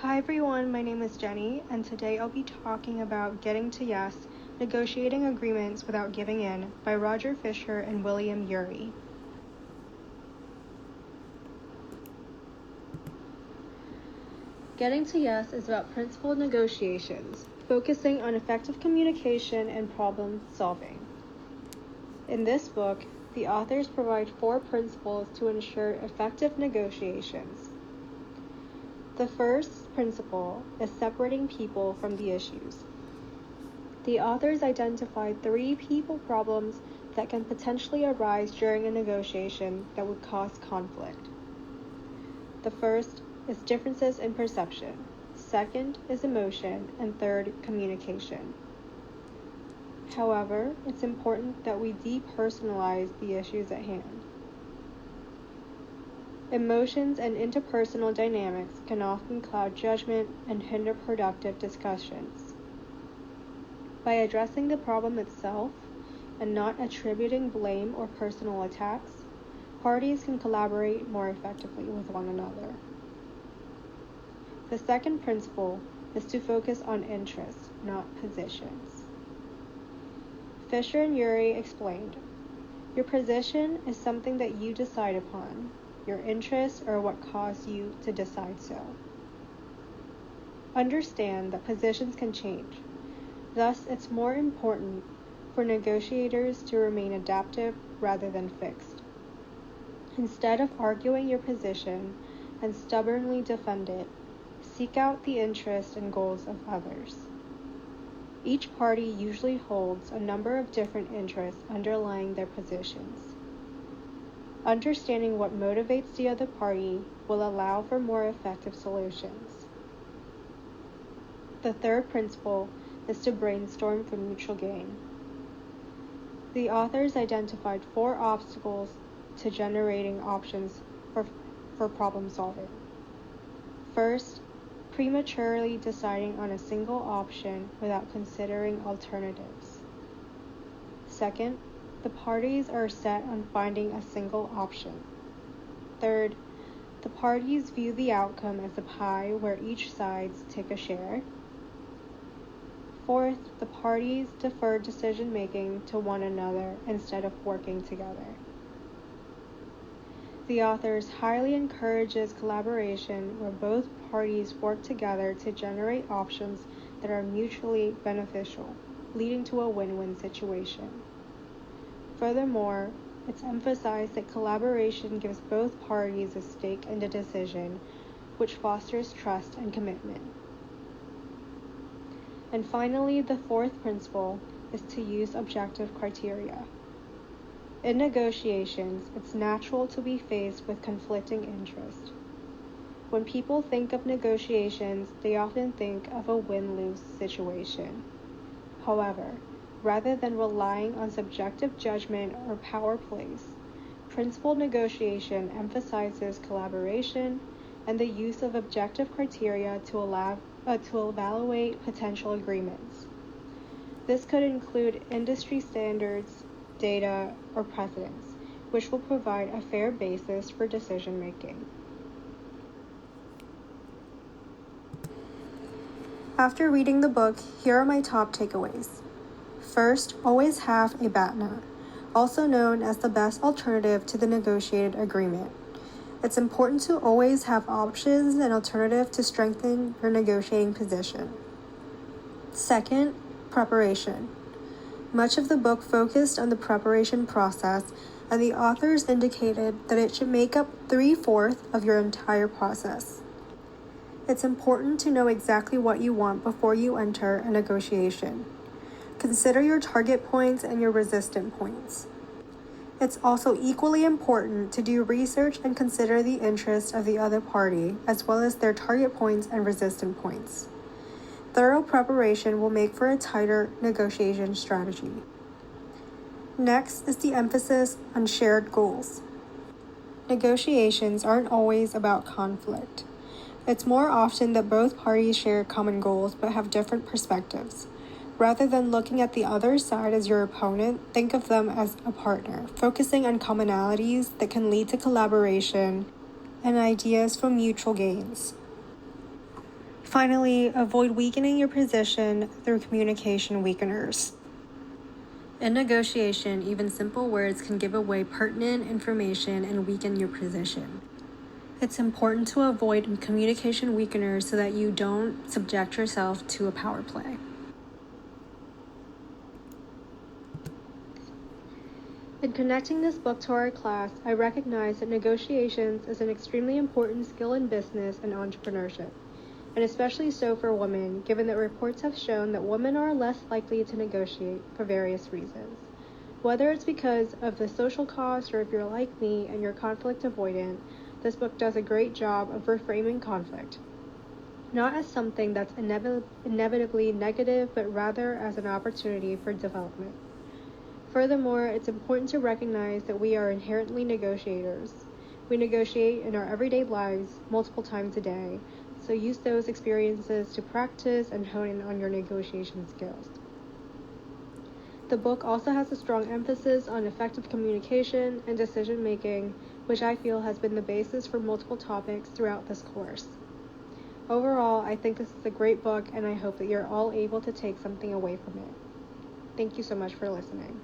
Hi everyone, my name is Jenny, and today I'll be talking about Getting to Yes, Negotiating Agreements Without Giving In by Roger Fisher and William Ury. Getting to Yes is about principled negotiations, focusing on effective communication and problem solving. In this book, the authors provide 4 principles to ensure effective negotiations. The first principle is separating people from the issues. The authors identified 3 people problems that can potentially arise during a negotiation that would cause conflict. The first is differences in perception, second is emotion, and third, communication. However, it's important that we depersonalize the issues at hand. Emotions and interpersonal dynamics can often cloud judgment and hinder productive discussions. By addressing the problem itself and not attributing blame or personal attacks, parties can collaborate more effectively with one another. The second principle is to focus on interests, not positions. Fisher and Ury explained, your position is something that you decide upon. Your interests are what cause you to decide so. Understand that positions can change. Thus, it's more important for negotiators to remain adaptive rather than fixed. Instead of arguing your position and stubbornly defend it, seek out the interests and goals of others. Each party usually holds a number of different interests underlying their positions. Understanding what motivates the other party will allow for more effective solutions. The third principle is to brainstorm for mutual gain. The authors identified 4 obstacles to generating options for problem solving. First, prematurely deciding on a single option without considering alternatives. Second, the parties are set on finding a single option. Third, the parties view the outcome as a pie where each side takes a share. Fourth, the parties defer decision-making to one another instead of working together. The authors highly encourages collaboration where both parties work together to generate options that are mutually beneficial, leading to a win-win situation. Furthermore, it's emphasized that collaboration gives both parties a stake in the decision, which fosters trust and commitment. And finally, the fourth principle is to use objective criteria. In negotiations, it's natural to be faced with conflicting interests. When people think of negotiations, they often think of a win-lose situation. However, rather than relying on subjective judgment or power plays, principled negotiation emphasizes collaboration and the use of objective criteria to evaluate potential agreements. This could include industry standards, data, or precedents, which will provide a fair basis for decision-making. After reading the book, here are my top takeaways. First, always have a BATNA, also known as the best alternative to the negotiated agreement. It's important to always have options and alternatives to strengthen your negotiating position. Second, preparation. Much of the book focused on the preparation process, and the authors indicated that it should make up 3/4 of your entire process. It's important to know exactly what you want before you enter a negotiation. Consider your target points and your resistant points. It's also equally important to do research and consider the interests of the other party, as well as their target points and resistant points. Thorough preparation will make for a tighter negotiation strategy. Next is the emphasis on shared goals. Negotiations aren't always about conflict. It's more often that both parties share common goals but have different perspectives. Rather than looking at the other side as your opponent, think of them as a partner, focusing on commonalities that can lead to collaboration and ideas for mutual gains. Finally, avoid weakening your position through communication weakeners. In negotiation, even simple words can give away pertinent information and weaken your position. It's important to avoid communication weakeners so that you don't subject yourself to a power play. In connecting this book to our class, I recognize that negotiations is an extremely important skill in business and entrepreneurship, and especially so for women, given that reports have shown that women are less likely to negotiate for various reasons. Whether it's because of the social cost or if you're like me and you're conflict avoidant, this book does a great job of reframing conflict, not as something that's inevitably negative, but rather as an opportunity for development. Furthermore, it's important to recognize that we are inherently negotiators. We negotiate in our everyday lives multiple times a day, so use those experiences to practice and hone in on your negotiation skills. The book also has a strong emphasis on effective communication and decision making, which I feel has been the basis for multiple topics throughout this course. Overall, I think this is a great book, and I hope that you're all able to take something away from it. Thank you so much for listening.